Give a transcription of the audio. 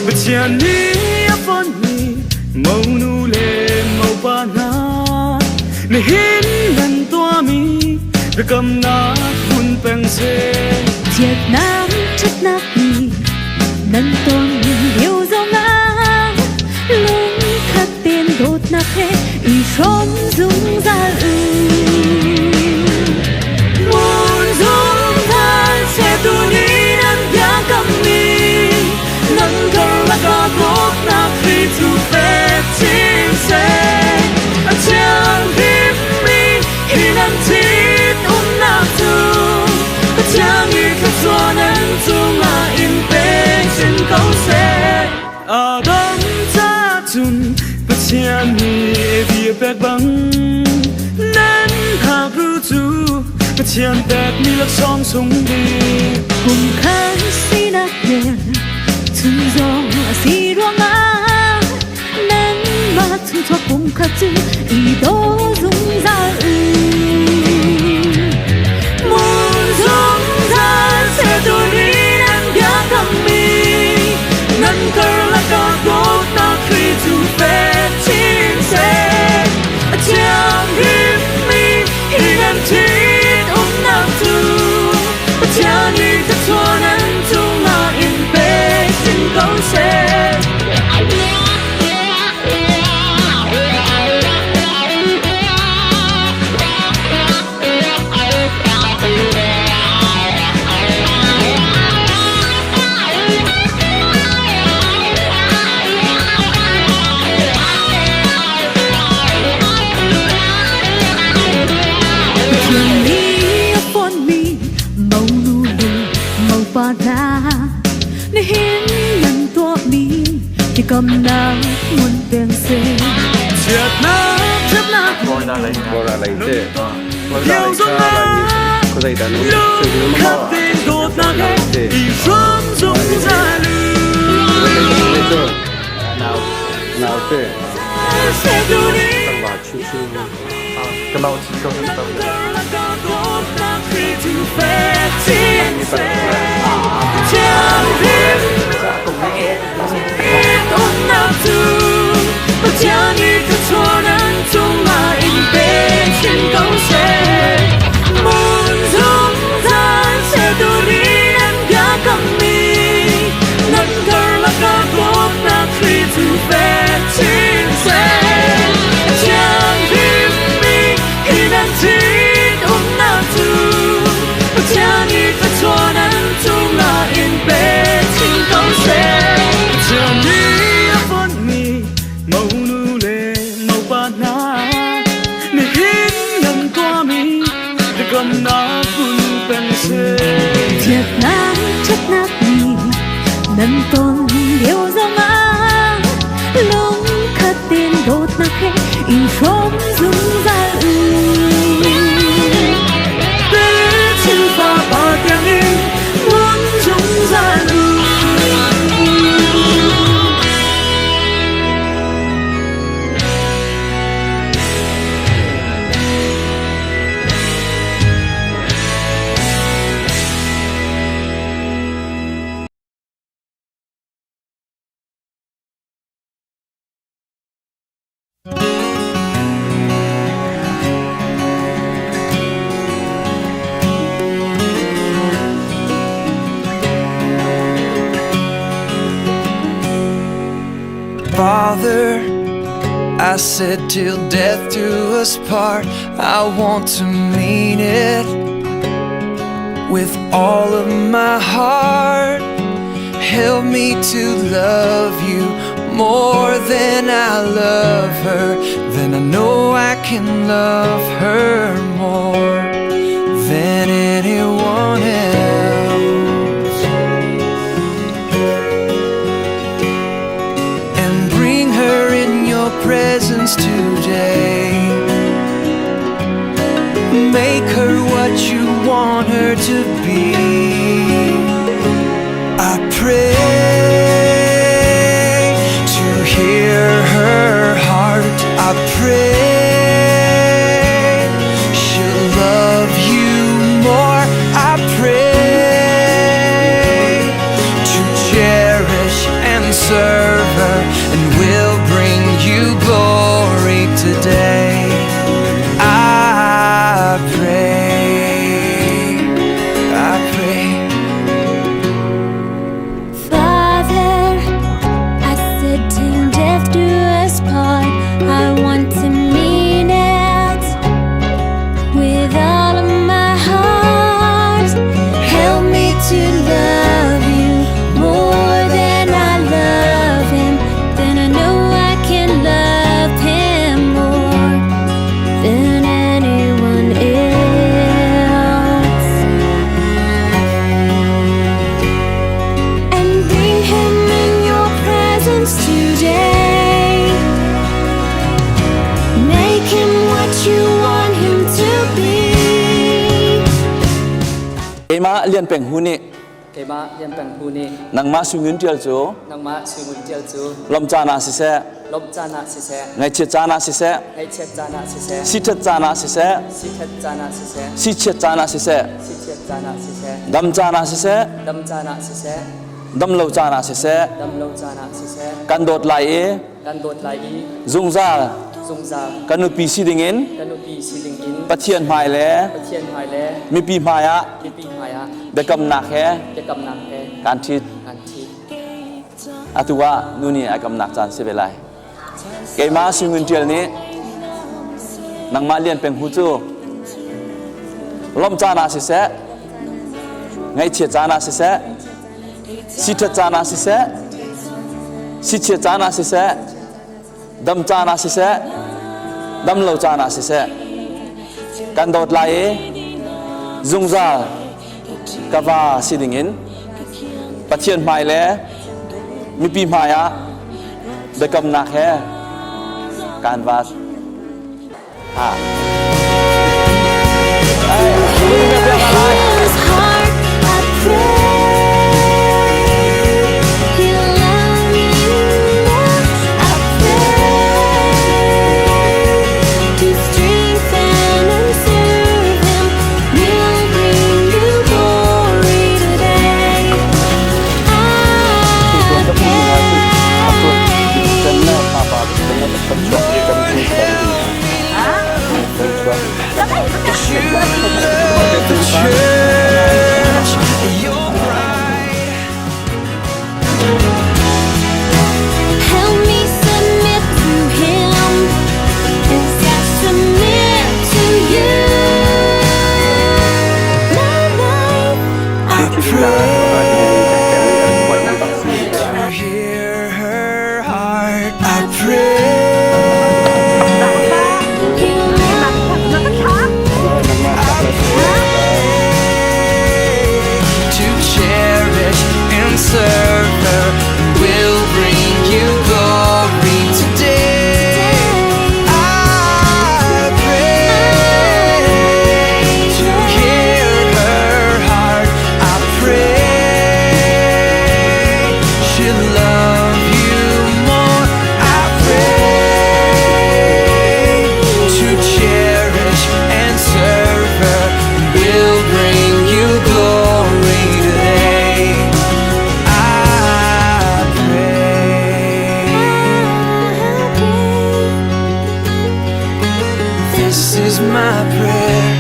Bachani upon me, Monule Mopana, Nihin and Tuami, the Gamna Hun Pense. Triệt nam chất nát đi nâng tôn yêu dấu ngã lúc khát tiền đột nát hết y sống dung ra muốn dung than sẽ tu ni nâng giá cầm mi nâng thơ là có tốt nát khi tu phép chính sẽ chẳng biết mi khi nâng thiết nát tu chẳng nghĩ thật xóa nên chung là in bê trên câu xe đâm ra chun bất chạm ni vì bẹt băng nên hạc rưu chú bất chạm bẹt ni lạc song sung đi cùng khăn si nát đèn chung gió si ruang á nên mà chung cho cùng khát chứ ý đô dung ra nâng cờ là có tốt ta khi tu phép chính sẽ chẳng biết mi khi em chết ôm nằm tu chẳng nghĩ thật xóa nên chung là in bê xin câu sẽ cầm nắng muôn tiếng xe triệt nát chấp nát Bora leite yêu dòng nát lúc khát tên đột nát hết thì sống dung ra lưu nào thế sẽ tu đi tăng bà chú chú cái bao chỉ có cái tàu chẳng biết chẳng nghĩ thật xóa nên chung là in bê trên câu xe muốn dung gian sẽ tu đi em gã cầm mi nâng cờ là có tốt nát khi tu phép chính sẽ chẳng biết mi khi đang chết ôm nát tu chẳng nghĩ thật xóa nên chung là in bê trên câu xe chẳng nghĩ triệt nát chất nát đi nâng tôn yêu dấu ngã lúc khát tiền đột nát hết y sống dung ra biết chân pha ba tiếng in muốn dung ra Father, I said till death do us part, I want to mean it with all of my heart. Help me to love you more than I love her. Then I know I can love her more than anyone else. Presence today, make her what you want her to be. I pray to hear her heart. I pray she'll love you more. I pray to cherish and serve her, and will bring you glory today. I pray, I pray. Father, I said till death do us part. I want to mean it with all of my heart. Help me to love you more than I love him. Then I know I can love him more than anyone else. And bring him in your presence today. Make him what you want him to be. Ema lian peng huni Ema yan pang huni nang ma sungun tial chu nang ma sungun tial chu lom chana si se lom chana si se ngai che chana si se ngay chet chana si se si that chana si se si chet chana si se si che chana si se si chet chana si se dam chana si se dam chana si se dam lo chana si se dam lo chana si se kan dot lai e dan dot lai i zung za zung za kan nu pi si ding in kanu pi si ding in pathian mai le pa thien hai le mi pi maya pi pi maya be kam nak heจะกำนังแค่ kan thit กันที atuwa nuni ai kam nak chan se belai ke ma sungun tial ni nang ma lian peng hu chu lom chana si se ngai che chana si se si that chana si se si che chana si se dam chana si se dam lo chana si se kan dot lai e zung za kava siding in pathian mai le mi pi maya be kam nak he kan wat ha His heart, I pray. He'll love me more. I pray to strengthen and serve him. We'll bring you glory today. I pray. You love the church, your bride. Help me submit to him as I submit to you. My life, I pray to hear her heart. I pray to cherish and serve her. Will bring you glory today. I pray to hear her heart. I pray she'll love you more. I pray to cherish and serve her. Will bring you glory today. I pray. This is my prayer.